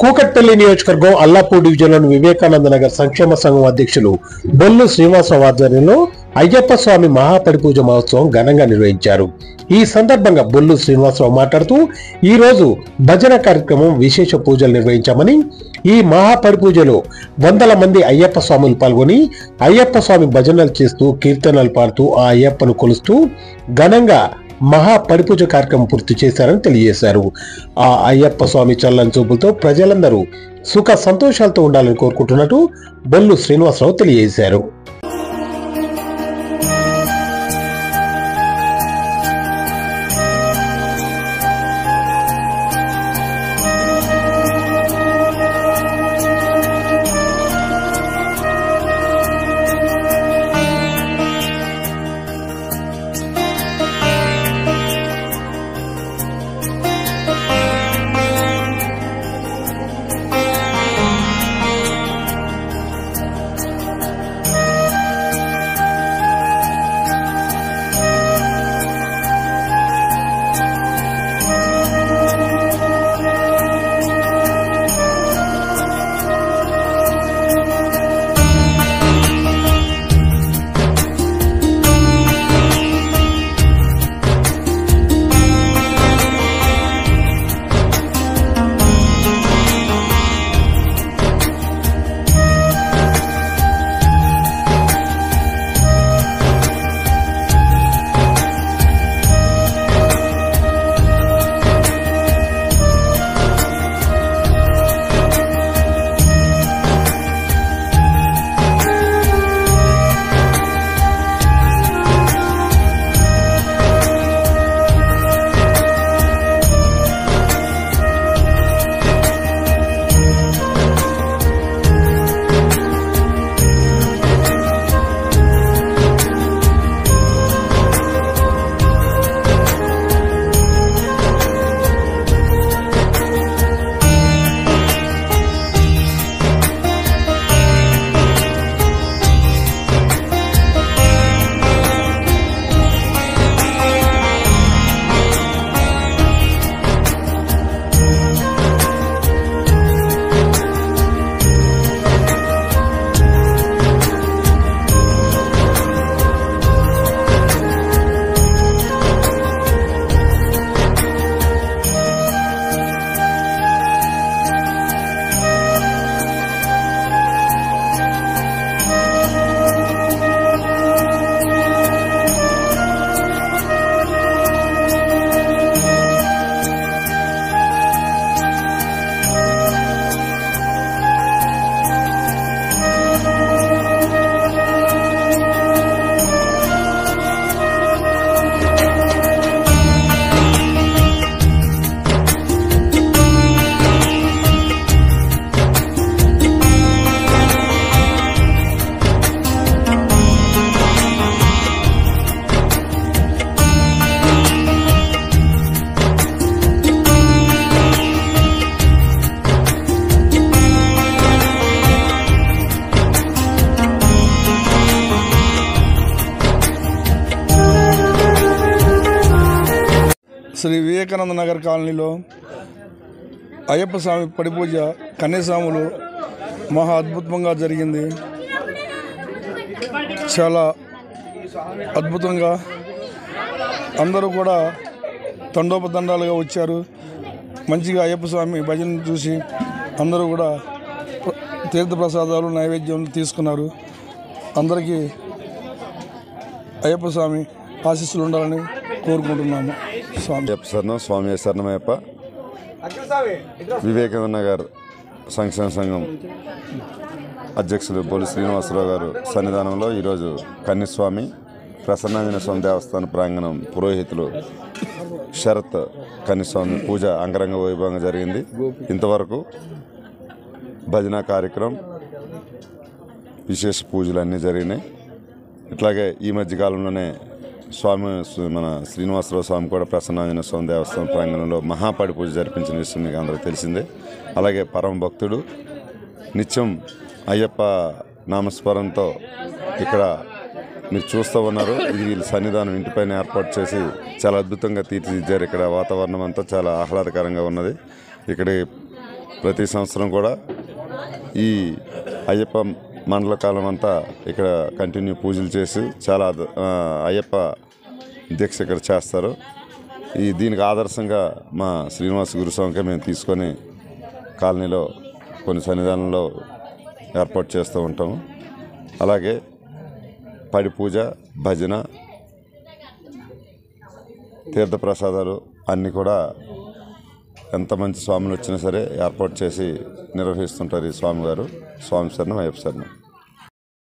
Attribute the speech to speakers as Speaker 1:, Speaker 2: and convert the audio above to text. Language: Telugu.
Speaker 1: కూకట్పల్లి నియోజకవర్గం అల్లాపూర్ డివిజన్లోని వివేకానంద నగర్ సంక్షేమ సంఘం అధ్యక్షులు బొల్లు శ్రీనివాసరావు ఆధ్వర్యంలో అయ్యప్ప స్వామి మహాపడిపూజ మహోత్సవం ఘనంగా నిర్వహించారు. ఈ సందర్భంగా బొల్లు శ్రీనివాసరావు మాట్లాడుతూ ఈ రోజు భజన కార్యక్రమం విశేష పూజలు నిర్వహించామని, ఈ మహాపడిపూజలో వందల మంది అయ్యప్ప స్వాములు పాల్గొని అయ్యప్ప స్వామి భజనలు చేస్తూ కీర్తనలు పాడుతూ ఆ అయ్యప్పను కొలుస్తూ ఘనంగా మహాపడిపూజ కార్యక్రమం పూర్తి చేశారని తెలియజేశారు. ఆ అయ్యప్ప స్వామి చల్లని చూపులతో ప్రజలందరూ సుఖ సంతోషాలతో ఉండాలని కోరుకుంటున్నట్టు బొల్లు శ్రీనివాసరావు తెలియజేశారు.
Speaker 2: శ్రీ వివేకానంద నగర్ కాలనీలో అయ్యప్ప స్వామి పడిపూజ కన్యాస్వాములు మహా అద్భుతంగా జరిగింది. చాలా అద్భుతంగా అందరూ కూడా తండోపతండాలుగా వచ్చారు. మంచిగా అయ్యప్ప స్వామి భజన చూసి అందరూ కూడా తీర్థప్రసాదాలు నైవేద్యం తీసుకున్నారు. అందరికీ అయ్యప్ప స్వామి ఆశీస్సులు ఉండాలని కోరుకుంటున్నాము.
Speaker 3: స్వామి శరణమయ్యప్ప. వివేకానంద నగర్ సంక్షేమ సంఘం అధ్యక్షులు బొల్లు శ్రీనివాసరావు గారు సన్నిధానంలో ఈరోజు కన్యస్వామి ప్రసన్నాంజనేయ స్వామి దేవస్థాన ప్రాంగణం పురోహితులు శరత్ కన్యస్వామి పూజ అంగరంగ వైభవంగా జరిగింది. ఇంతవరకు భజన కార్యక్రమం, విశేష పూజలు అన్నీ జరిగినాయి. ఇట్లాగే ఈ మధ్యకాలంలోనే స్వామి మన శ్రీనివాసరావు స్వామి కూడా ప్రసన్నాంజనేయ స్వామి దేవస్థానం ప్రాంగణంలో మహాపడి పూజ జరిపించిన విషయం మీకు అందరికీ తెలిసిందే. అలాగే పరమ భక్తుడు నిత్యం అయ్యప్ప నామస్మరణతో ఇక్కడ మీరు చూస్తూ ఉన్నారు. ఇది వీళ్ళ సన్నిధానం ఇంటిపైన ఏర్పాటు చేసి చాలా అద్భుతంగా తీర్చిదిద్దారు. ఇక్కడ వాతావరణం అంతా చాలా ఆహ్లాదకరంగా ఉన్నది. ఇక్కడ ప్రతి సంవత్సరం కూడా ఈ అయ్యప్ప మండల కాలం అంతా ఇక్కడ కంటిన్యూ పూజలు చేసి చాలా అయ్యప్ప దీక్ష ఇక్కడ చేస్తారు. దీనికి ఆదర్శంగా మా శ్రీనివాస గురుస్వామికి మేము తీసుకొని కాలనీలో కొన్ని సన్నిధానంలో ఏర్పాటు చేస్తూ ఉంటాము. అలాగే పడి పూజ, భజన, తీర్థప్రసాదాలు అన్నీ కూడా ఎంత మంచి స్వాములు వచ్చినా సరే ఏర్పాటు చేసి నిర్వహిస్తుంటారు ఈ స్వామివారు. స్వామి శరణం, అయ్యప్ప శరణం.